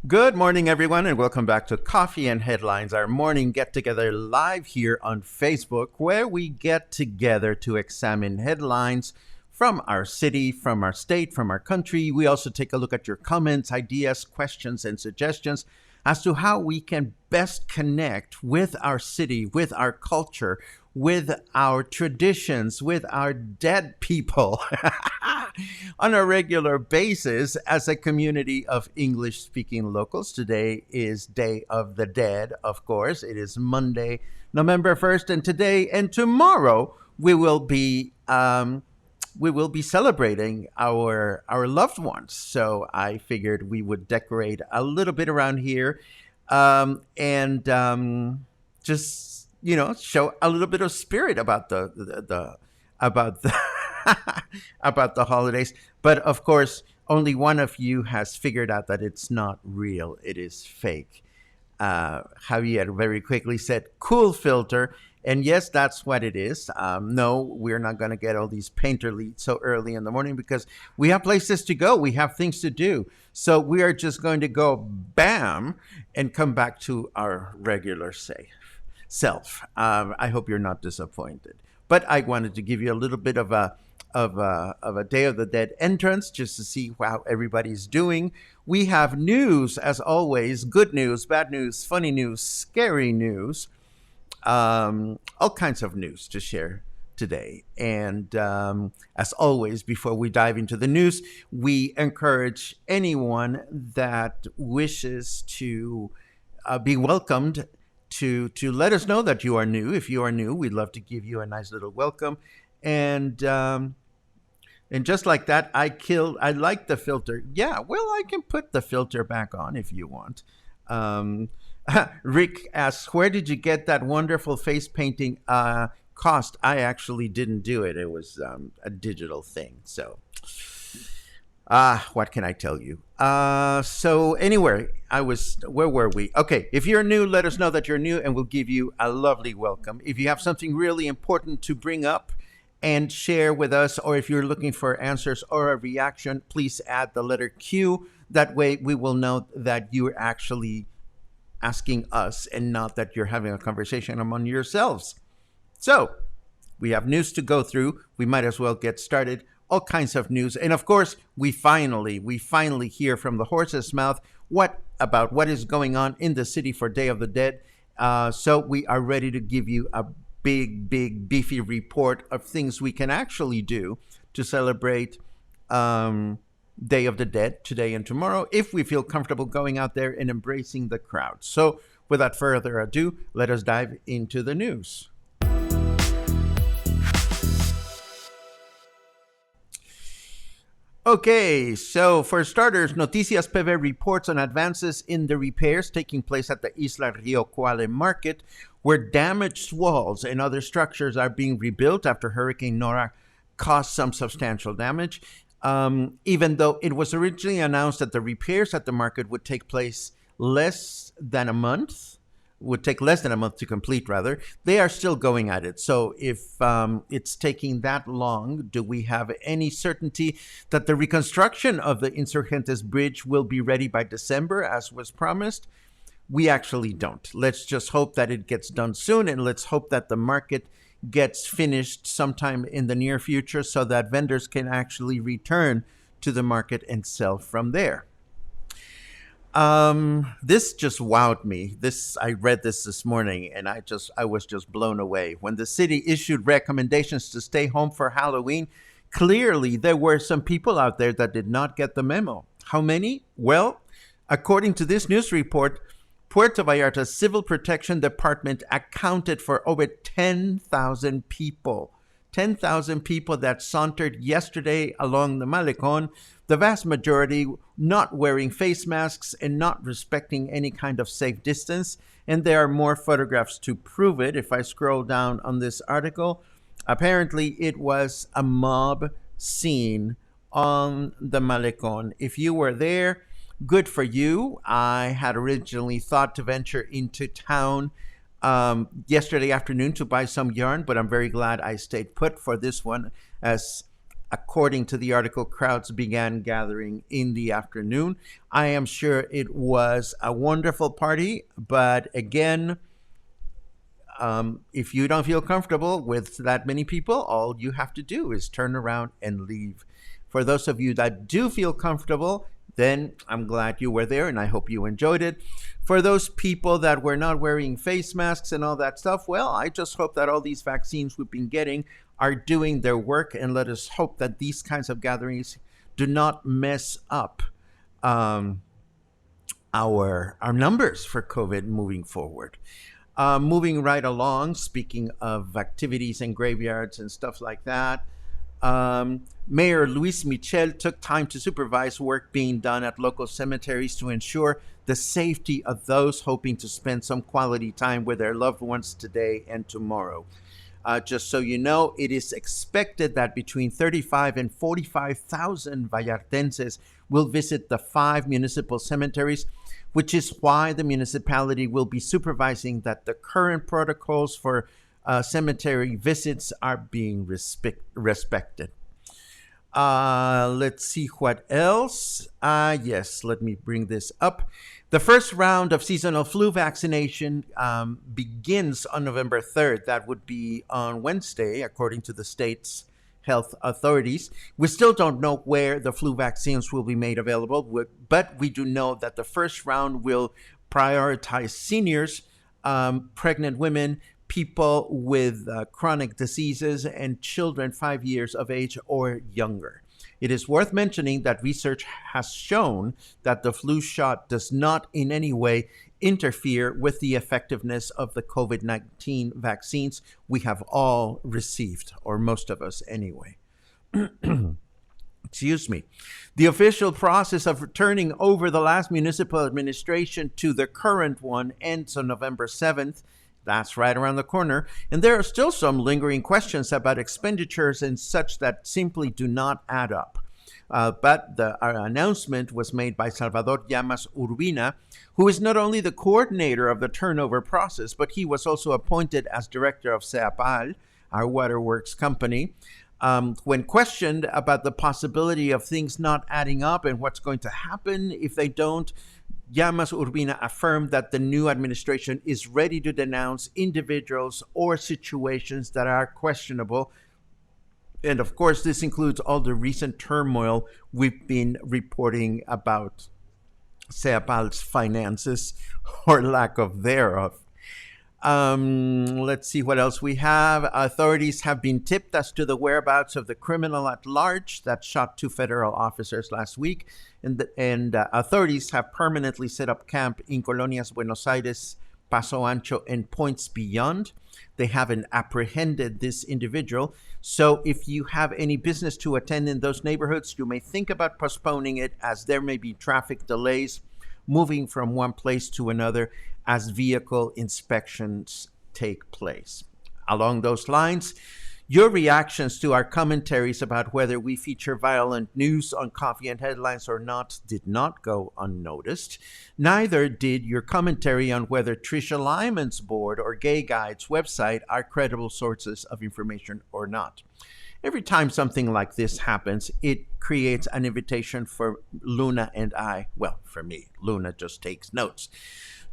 Good morning, everyone, and welcome back to Coffee and Headlines, our morning get together live here on Facebook, where we get together to examine headlines from our city, from our state, from our country. We also take a look at your comments, ideas, questions, and suggestions as to how we can best connect with our city, with our culture, with our traditions, with our dead people on a regular basis as a community of English-speaking locals. Today is Day of the Dead, of course. It is Monday, November 1st, and today and tomorrow we will be celebrating our loved ones. So I figured we would decorate a little bit around here, and just show a little bit of spirit about the about the about the holidays. But of course, only one of you has figured out that it's not real; it is fake. Javier very quickly said, "Cool filter." And yes, that's what it is. No, we're not going to get all these painter leads so early in the morning because we have places to go. We have things to do. So we are just going to go bam and come back to our regular self. I hope you're not disappointed. But I wanted to give you a little bit of a Day of the Dead entrance just to see how everybody's doing. We have news, as always, good news, bad news, funny news, scary news. All kinds of news to share today. And as always, before we dive into the news, we encourage anyone that wishes to be welcomed to let us know that you are new. If you are new, we'd love to give you a nice little welcome. And just like that, I like the filter. Yeah, well, I can put the filter back on if you want. Rick asks, where did you get that wonderful face painting cost? I actually didn't do it. It was a digital thing. So, what can I tell you? So anyway, where were we? Okay, if you're new, let us know that you're new and we'll give you a lovely welcome. If you have something really important to bring up and share with us, or if you're looking for answers or a reaction, please add the letter Q. That way we will know that you're actually asking us and not that you're having a conversation among yourselves. So we have news to go through. We might as well get started. All kinds of news. And of course, we finally hear from the horse's mouth what is going on in the city for Day of the Dead. So we are ready to give you a big, beefy report of things we can actually do to celebrate Day of the Dead today and tomorrow, if we feel comfortable going out there and embracing the crowd. So without further ado, let us dive into the news. Okay, so for starters, Noticias PV reports on advances in the repairs taking place at the Isla Rio Cuale Market, where damaged walls and other structures are being rebuilt after Hurricane Nora caused some substantial damage. even though it was originally announced that the repairs at the market would take place less than a month, would take less than a month to complete, rather, they are still going at it. So if it's taking that long, do we have any certainty that the reconstruction of the Insurgentes Bridge will be ready by December, as was promised? We actually don't. Let's just hope that it gets done soon, and let's hope that the market gets finished sometime in the near future so that vendors can actually return to the market and sell from there. This just wowed me. I read this morning, and I was just blown away. When the city issued recommendations to stay home for Halloween, clearly there were some people out there that did not get the memo. How many? Well, according to this news report, Puerto Vallarta Civil Protection Department accounted for over 10,000 people. 10,000 people that sauntered yesterday along the Malecon, the vast majority not wearing face masks and not respecting any kind of safe distance. And there are more photographs to prove it. If I scroll down on this article, apparently it was a mob scene on the Malecon. If you were there, good for you. I had originally thought to venture into town yesterday afternoon to buy some yarn, but I'm very glad I stayed put for this one, as according to the article, crowds began gathering in the afternoon. I am sure it was a wonderful party, but again, if you don't feel comfortable with that many people, all you have to do is turn around and leave. For those of you that do feel comfortable, then I'm glad you were there and I hope you enjoyed it. For those people that were not wearing face masks and all that stuff, well, I just hope that all these vaccines we've been getting are doing their work, and let us hope that these kinds of gatherings do not mess up our numbers for COVID moving forward. Moving right along, speaking of activities and graveyards and stuff like that, Mayor Luis Michel took time to supervise work being done at local cemeteries to ensure the safety of those hoping to spend some quality time with their loved ones today and tomorrow. Just so you know, it is expected that between 35 and 45,000 Vallartenses will visit the 5 municipal cemeteries, which is why the municipality will be supervising that the current protocols for cemetery visits are being respected. Let's see what else. Yes, let me bring this up. The first round of seasonal flu vaccination begins on November 3rd. That would be on Wednesday, according to the state's health authorities. We still don't know where the flu vaccines will be made available, but we do know that the first round will prioritize seniors, pregnant women, people with chronic diseases, and children 5 years of age or younger. It is worth mentioning that research has shown that the flu shot does not in any way interfere with the effectiveness of the COVID-19 vaccines we have all received, or most of us anyway. Excuse me. The official process of turning over the last municipal administration to the current one ends on November 7th. That's right around the corner. And there are still some lingering questions about expenditures and such that simply do not add up. But the announcement was made by Salvador Llamas Urbina, who is not only the coordinator of the turnover process, but he was also appointed as director of CEAPAL, our waterworks company. When questioned about the possibility of things not adding up and what's going to happen if they don't, Llamas Urbina affirmed that the new administration is ready to denounce individuals or situations that are questionable. And of course, this includes all the recent turmoil we've been reporting about CEAPAL's finances, or lack of thereof. Let's see what else we have. Authorities have been tipped as to the whereabouts of the criminal at large that shot 2 federal officers last week. And authorities have permanently set up camp in Colonias Buenos Aires, Paso Ancho, and points beyond. They haven't apprehended this individual. So if you have any business to attend in those neighborhoods, you may think about postponing it, as there may be traffic delays moving from one place to another as vehicle inspections take place. Along those lines, Your reactions to our commentaries about whether we feature violent news on Coffee and Headlines or not did not go unnoticed. Neither did your commentary on whether Trisha Lyman's board or Gay Guide's website are credible sources of information or not. Every time something like this happens, it creates an invitation for Luna and I, well, for me, Luna just takes notes,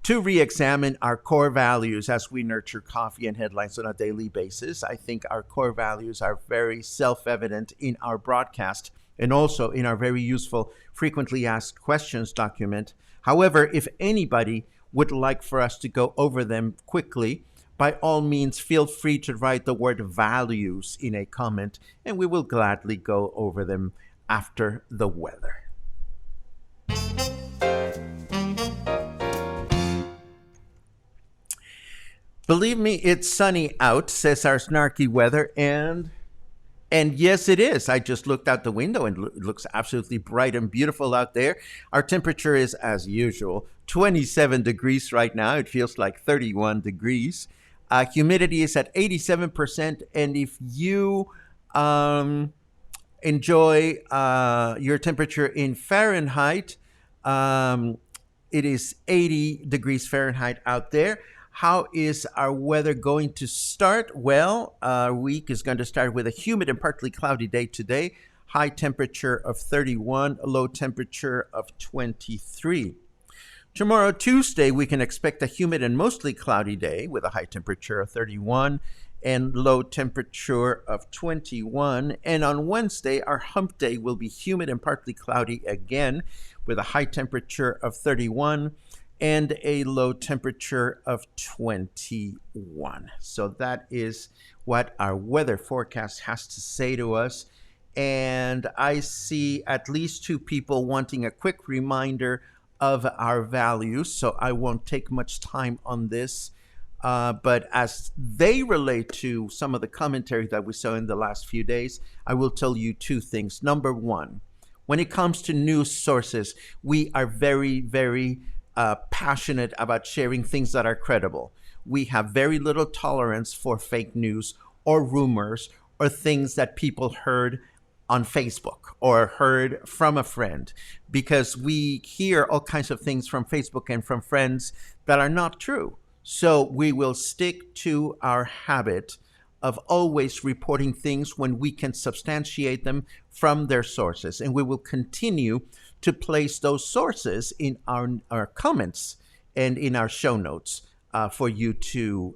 to re-examine our core values as we nurture Coffee and Headlines on a daily basis. I think our core values are very self-evident in our broadcast and also in our very useful frequently asked questions document. However, if anybody would like for us to go over them quickly, by all means, feel free to write the word values in a comment, and we will gladly go over them after the weather. Believe me, it's sunny out, says our snarky weather, and yes, it is. I just looked out the window and it looks absolutely bright and beautiful out there. Our temperature is, as usual, 27 degrees right now. It feels like 31 degrees. Humidity is at 87%, and if you enjoy your temperature in Fahrenheit, it is 80 degrees Fahrenheit out there. How is our weather going to start? Well, our week is going to start with a humid and partly cloudy day today. High temperature of 31, low temperature of 23. Tomorrow, Tuesday, we can expect a humid and mostly cloudy day with a high temperature of 31 and low temperature of 21. And on Wednesday, our hump day will be humid and partly cloudy again with a high temperature of 31 and a low temperature of 21. So that is what our weather forecast has to say to us. And I see at least two people wanting a quick reminder of our values, so I won't take much time on this. But as they relate to some of the commentary that we saw in the last few days, I will tell you two things. Number one, when it comes to news sources, we are very, very passionate about sharing things that are credible. We have very little tolerance for fake news or rumors or things that people heard on Facebook or heard from a friend, because we hear all kinds of things from Facebook and from friends that are not true. So we will stick to our habit of always reporting things when we can substantiate them from their sources. And we will continue to place those sources in our comments and in our show notes for you to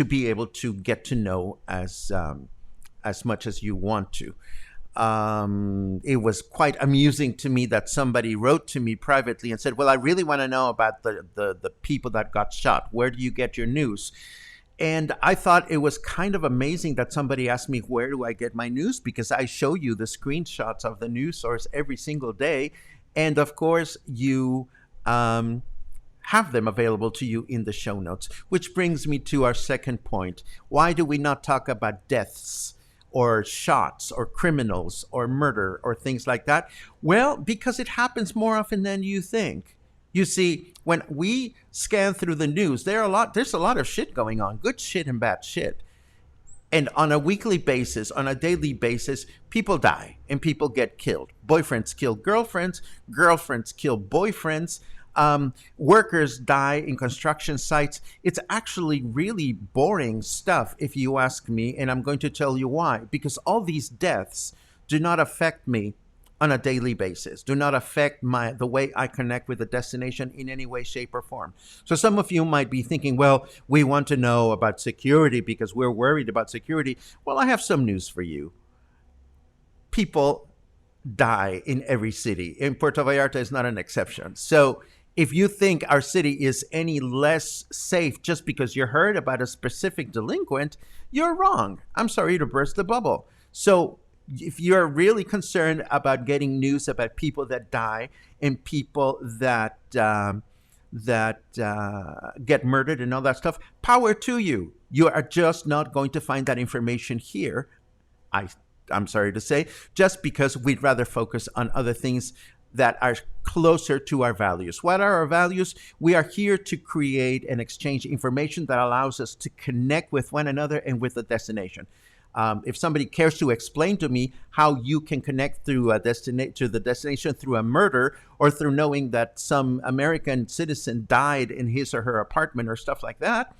be able to get to know as much as you want to. It was quite amusing to me that somebody wrote to me privately and said, well, I really want to know about the people that got shot. Where do you get your news? And I thought it was kind of amazing that somebody asked me, where do I get my news? Because I show you the screenshots of the news source every single day. And of course, you have them available to you in the show notes, which brings me to our second point. Why do we not talk about deaths or shots or criminals or murder or things like that? Well, because it happens more often than you think. You see, when we scan through the news, there's a lot of shit going on, good shit and bad shit. And on a weekly basis, on a daily basis, people die and people get killed. Boyfriends kill girlfriends, girlfriends kill boyfriends, workers die in construction sites. It's actually really boring stuff, if you ask me, and I'm going to tell you why. Because all these deaths do not affect me on a daily basis, do not affect the way I connect with the destination in any way, shape, or form. So some of you might be thinking, well, we want to know about security because we're worried about security. Well, I have some news for you. People die in every city, and Puerto Vallarta is not an exception. So if you think our city is any less safe just because you heard about a specific delinquent, you're wrong. I'm sorry to burst the bubble. So if you're really concerned about getting news about people that die and people that get murdered and all that stuff, power to you. You are just not going to find that information here. I'm sorry to say, just because we'd rather focus on other things that are closer to our values. What are our values? We are here to create and exchange information that allows us to connect with one another and with the destination. If somebody cares to explain to me how you can connect through to the destination through a murder or through knowing that some American citizen died in his or her apartment or stuff like that,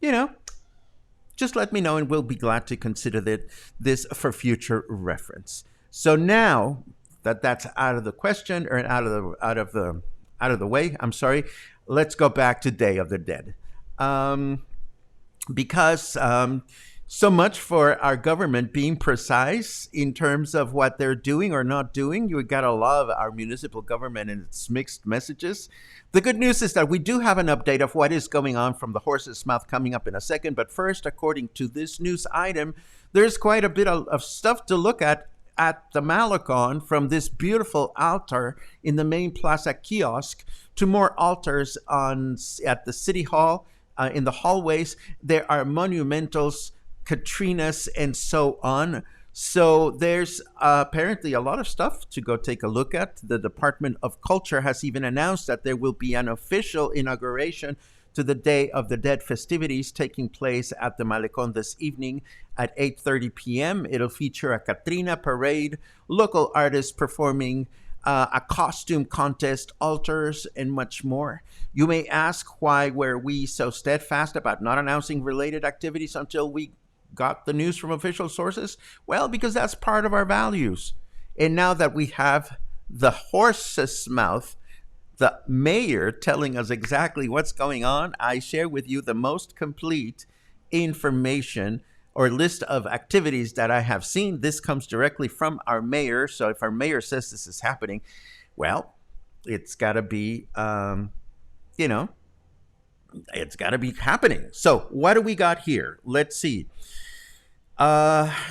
you know, just let me know and we'll be glad to consider this for future reference. So now that that's out of the question or out of the way, I'm sorry. Let's go back to Day of the Dead, because so much for our government being precise in terms of what they're doing or not doing. You gotta love our municipal government and its mixed messages. The good news is that we do have an update of what is going on from the horse's mouth coming up in a second. But first, according to this news item, there's quite a bit of stuff to look at the Malecon, from this beautiful altar in the main plaza kiosk to more altars at the city hall, in the hallways. There are monumentals, Katrinas, and so on. So there's apparently a lot of stuff to go take a look at. The Department of Culture has even announced that there will be an official inauguration to the Day of the Dead festivities taking place at the Malecon this evening at 8:30 p.m. It'll feature a Katrina parade, local artists performing, a costume contest, altars, and much more. You may ask, why were we so steadfast about not announcing related activities until we got the news from official sources? Well, because that's part of our values. And now that we have the horse's mouth, the mayor telling us exactly what's going on, I share with you the most complete information or list of activities that I have seen. This comes directly from our mayor. So if our mayor says this is happening, well, it's got to be, it's got to be happening. So what do we got here? Let's see.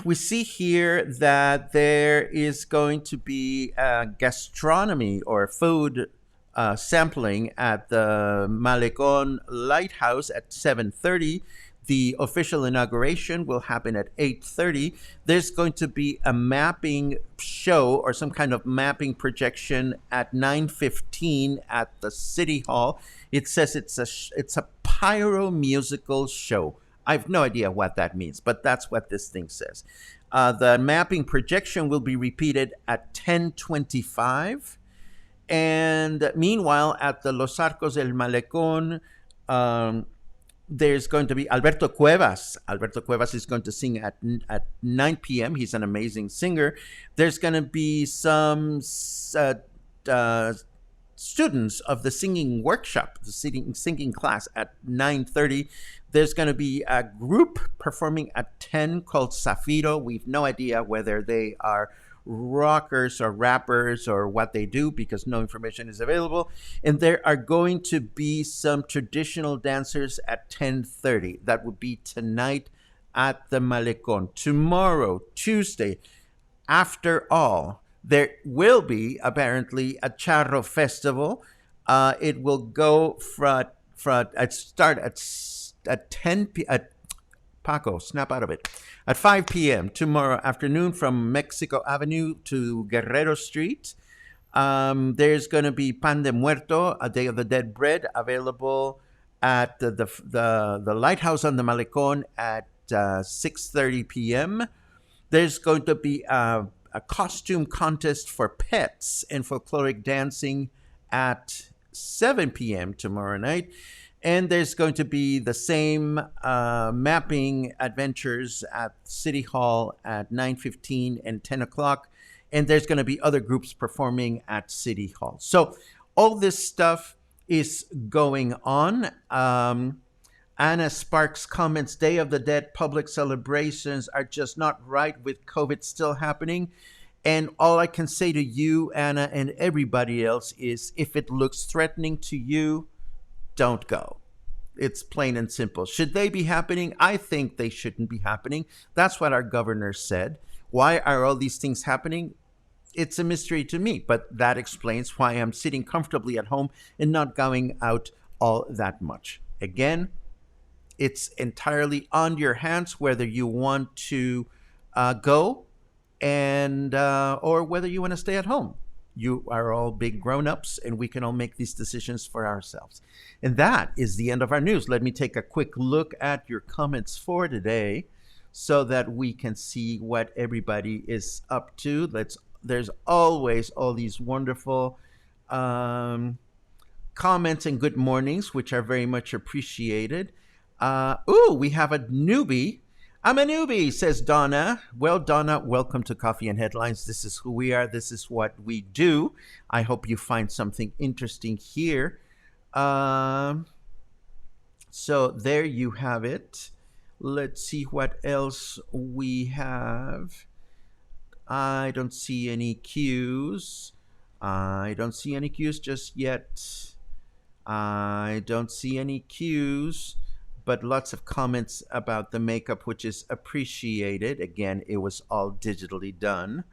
We see here that there is going to be gastronomy or food sampling at the Malecon Lighthouse at 7:30. The official inauguration will happen at 8:30. There's going to be a mapping show or some kind of mapping projection at 9:15 at the City Hall. It says it's a pyro musical show. I have no idea what that means, but that's what this thing says. The mapping projection will be repeated at 10:25. And meanwhile, at the Los Arcos del Malecón, there's going to be Alberto Cuevas. Alberto Cuevas is going to sing at 9 p.m. He's an amazing singer. There's going to be some students of the singing workshop, the singing class at 9:30. There's going to be a group performing at 10 called Zafiro. We've no idea whether they are rockers or rappers or what they do because no information is available. And there are going to be some traditional dancers at 10:30. That would be tonight at the Malecon. Tomorrow, Tuesday, after all, there will be apparently a charro festival. It will go start at 10 at Paco, snap out of it. At 5 p.m. tomorrow afternoon from Mexico Avenue to Guerrero Street. There's going to be Pan de Muerto, a Day of the Dead bread, available at the Lighthouse on the Malecon at 6:30 p.m. There's going to be a costume contest for pets and folkloric dancing at 7 p.m. tomorrow night. And there's going to be the same mapping adventures at City Hall at 9:15 and 10 o'clock. And there's going to be other groups performing at City Hall. So all this stuff is going on. Anna Sparks comments, Day of the Dead public celebrations are just not right with COVID still happening. And all I can say to you, Anna, and everybody else is, if it looks threatening to you, don't go. It's plain and simple. Should they be happening? I think they shouldn't be happening. That's what our governor said. Why are all these things happening? It's a mystery to me, but that explains why I'm sitting comfortably at home and not going out all that much. Again, it's entirely on your hands whether you want to go and or whether you want to stay at home. You are all big grown-ups, and we can all make these decisions for ourselves. And that is the end of our news. Let me take a quick look at your comments for today so that we can see what everybody is up to. There's always all these wonderful comments and good mornings, which are very much appreciated. We have a newbie. I'm a newbie, says Donna. Well, Donna, welcome to Coffee and Headlines. This is who we are. This is what we do. I hope you find something interesting here. So there you have it. Let's see what else we have. I don't see any cues. I don't see any cues just yet. I don't see any cues, but lots of comments about the makeup, which is appreciated. Again, it was all digitally done.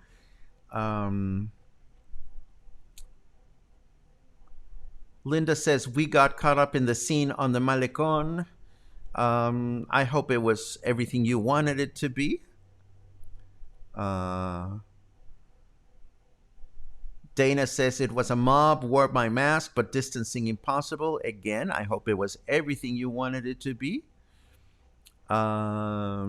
Linda says, we got caught up in the scene on the Malecon. I hope it was everything you wanted it to be. Dana says, it was a mob, wore my mask, but distancing impossible. Again, I hope it was everything you wanted it to be. I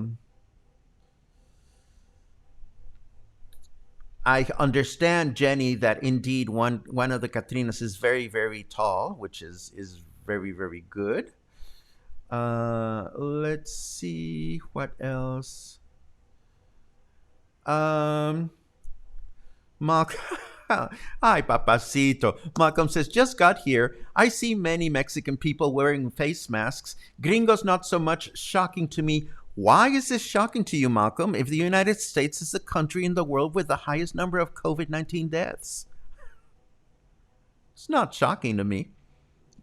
understand, Jenny, that indeed one of the Catrinas is very, very tall, which is very, very good. Let's see what else. Mark, hi, papacito. Malcolm says, just got here. I see many Mexican people wearing face masks. Gringos, not so much. Shocking to me. Why is this shocking to you, Malcolm, if the United States is the country in the world with the highest number of COVID-19 deaths? It's not shocking to me.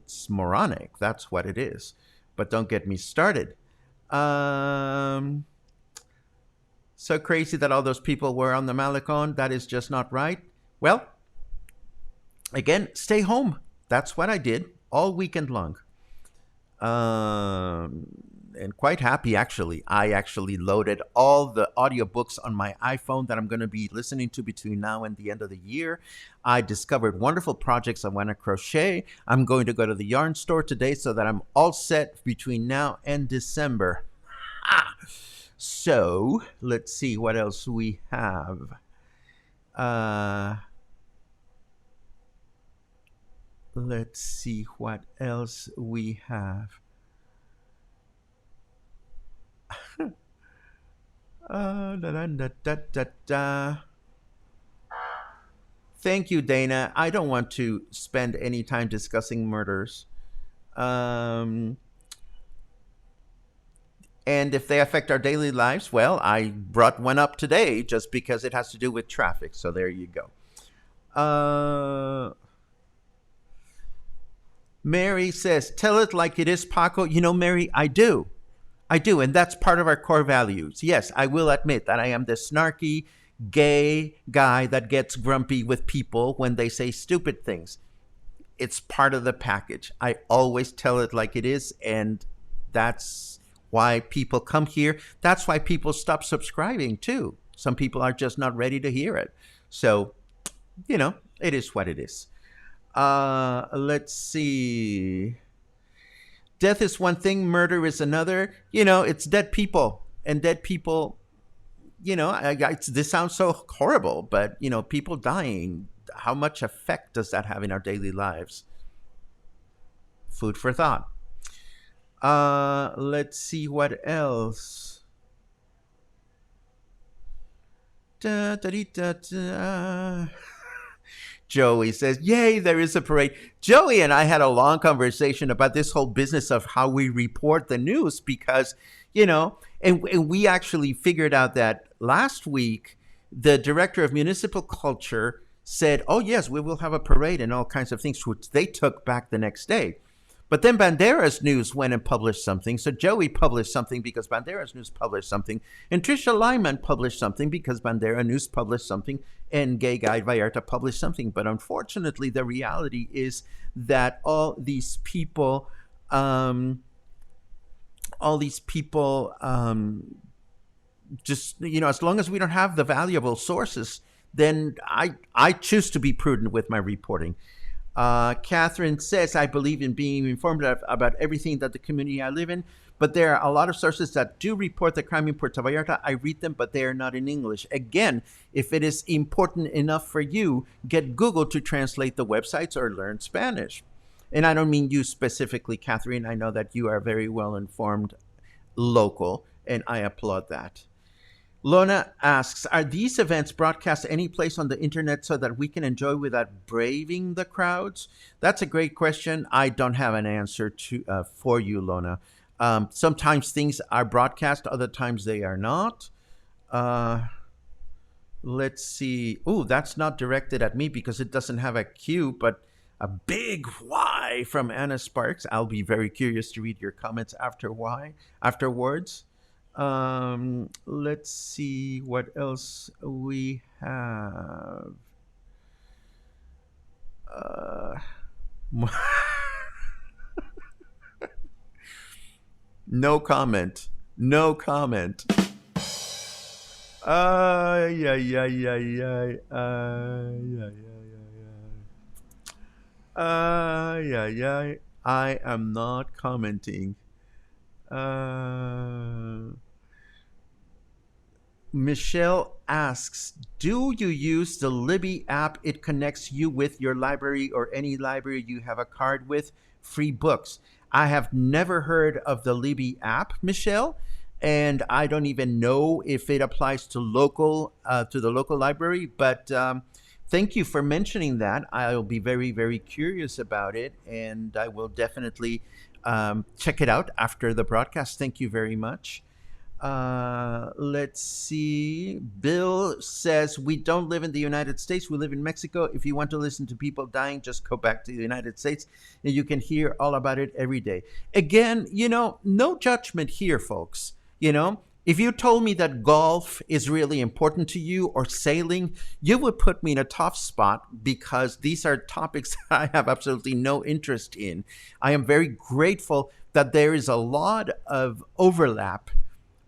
It's moronic. That's what it is. But don't get me started. So crazy that all those people were on the Malecon. That is just not right. Well, again, stay home. That's what I did all weekend long. And quite happy, actually. I actually loaded all the audiobooks on my iPhone that I'm going to be listening to between now and the end of the year. I discovered wonderful projects I want to crochet. I'm going to go to the yarn store today so that I'm all set between now and December. So let's see what else we have. Let's see what else we have. Thank you, Dana. I don't want to spend any time discussing murders. And if they affect our daily lives, well, I brought one up today just because it has to do with traffic. So there you go. Mary says, tell it like it is, Paco. You know, Mary, I do. And that's part of our core values. Yes, I will admit that I am the snarky, gay guy that gets grumpy with people when they say stupid things. It's part of the package. I always tell it like it is, and that's why people come here. That's why people stop subscribing, too. Some people are just not ready to hear it. So, you know, it is what it is. Let's see. Death is one thing, murder is another. You know, it's dead people. And dead people, you know, this sounds so horrible, but, you know, people dying, how much effect does that have in our daily lives? Food for thought. Let's see what else. Da, da, da, da. Joey says, yay, there is a parade. Joey and I had a long conversation about this whole business of how we report the news because, you know, and we actually figured out that last week, the director of municipal culture said, oh, yes, we will have a parade and all kinds of things, which they took back the next day. But then Bandera's News went and published something. So Joey published something because Bandera's News published something. And Trisha Lyman published something because Bandera News published something. And Gay Guy Vallarta published something. But unfortunately, the reality is that all these people just, you know, as long as we don't have the valuable sources, then I choose to be prudent with my reporting. Catherine says, I believe in being informed about everything that the community I live in, but there are a lot of sources that do report the crime in Puerto Vallarta. I read them, but they are not in English. Again, if it is important enough for you, get Google to translate the websites or learn Spanish. And I don't mean you specifically, Catherine. I know that you are very well informed local, and I applaud that. Lona asks, are these events broadcast any place on the internet so that we can enjoy without braving the crowds? That's a great question. I don't have an answer to for you, Lona. Sometimes things are broadcast, other times they are not. Uh, let's see. Oh, that's not directed at me because it doesn't have a Q, but a big Y from Anna Sparks. I'll be very curious to read your comments afterwards. Let's see what else we have. Uh, no comment. No comment. Yeah, yeah, yeah, yeah. Yeah, yeah, yeah, yeah. I am not commenting. Uh, Michelle asks, do you use the Libby app? It connects you with your library or any library you have a card with. Free books. I have never heard of the Libby app, Michelle, and I don't even know if it applies to the local library. But thank you for mentioning that. I'll be very, very curious about it, and I will definitely check it out after the broadcast. Thank you very much. Let's see. Bill says, we don't live in the United States. We live in Mexico. If you want to listen to people dying, just go back to the United States and you can hear all about it every day. Again, no judgment here, folks. If you told me that golf is really important to you or sailing, you would put me in a tough spot because these are topics I have absolutely no interest in. I am very grateful that there is a lot of overlap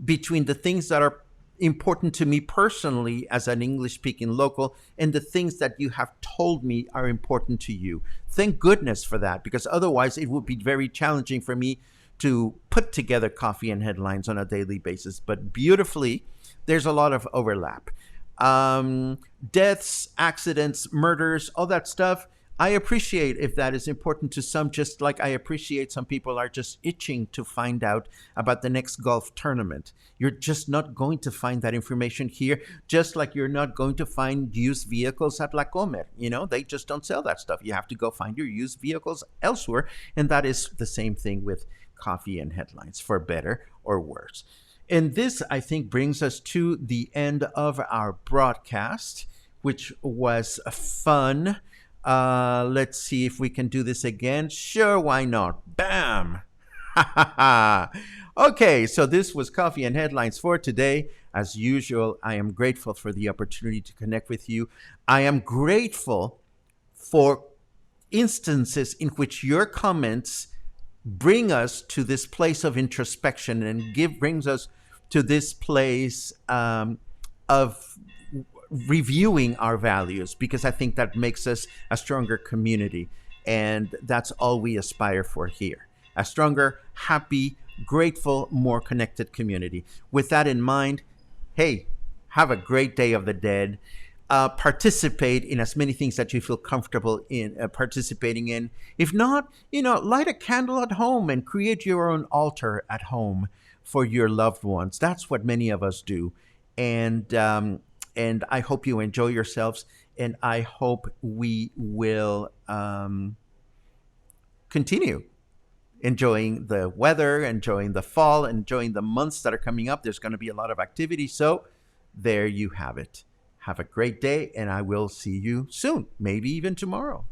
between the things that are important to me personally as an English speaking local and the things that you have told me are important to you. Thank goodness for that, because otherwise it would be very challenging for me to put together coffee and headlines on a daily basis. But beautifully, there's a lot of overlap. Deaths, accidents, murders, all that stuff. I appreciate if that is important to some, just like I appreciate some people are just itching to find out about the next golf tournament. You're just not going to find that information here, just like you're not going to find used vehicles at La Comer. They just don't sell that stuff. You have to go find your used vehicles elsewhere. And that is the same thing with coffee and headlines, for better or worse. And this, I think, brings us to the end of our broadcast, which was fun. Let's see if we can do this again. Sure, why not? Bam! Okay, so this was Coffee and Headlines for today. As usual, I am grateful for the opportunity to connect with you. I am grateful for instances in which your comments bring us to this place of introspection and brings us to this place of reviewing our values, because I think that makes us a stronger community. And that's all we aspire for here. A stronger, happy, grateful, more connected community. With that in mind, hey, have a great Day of the Dead. Participate in as many things that you feel comfortable in participating in. If not, light a candle at home and create your own altar at home for your loved ones. That's what many of us do. And I hope you enjoy yourselves, and I hope we will continue enjoying the weather, enjoying the fall, enjoying the months that are coming up. There's going to be a lot of activity. So there you have it. Have a great day, and I will see you soon, maybe even tomorrow.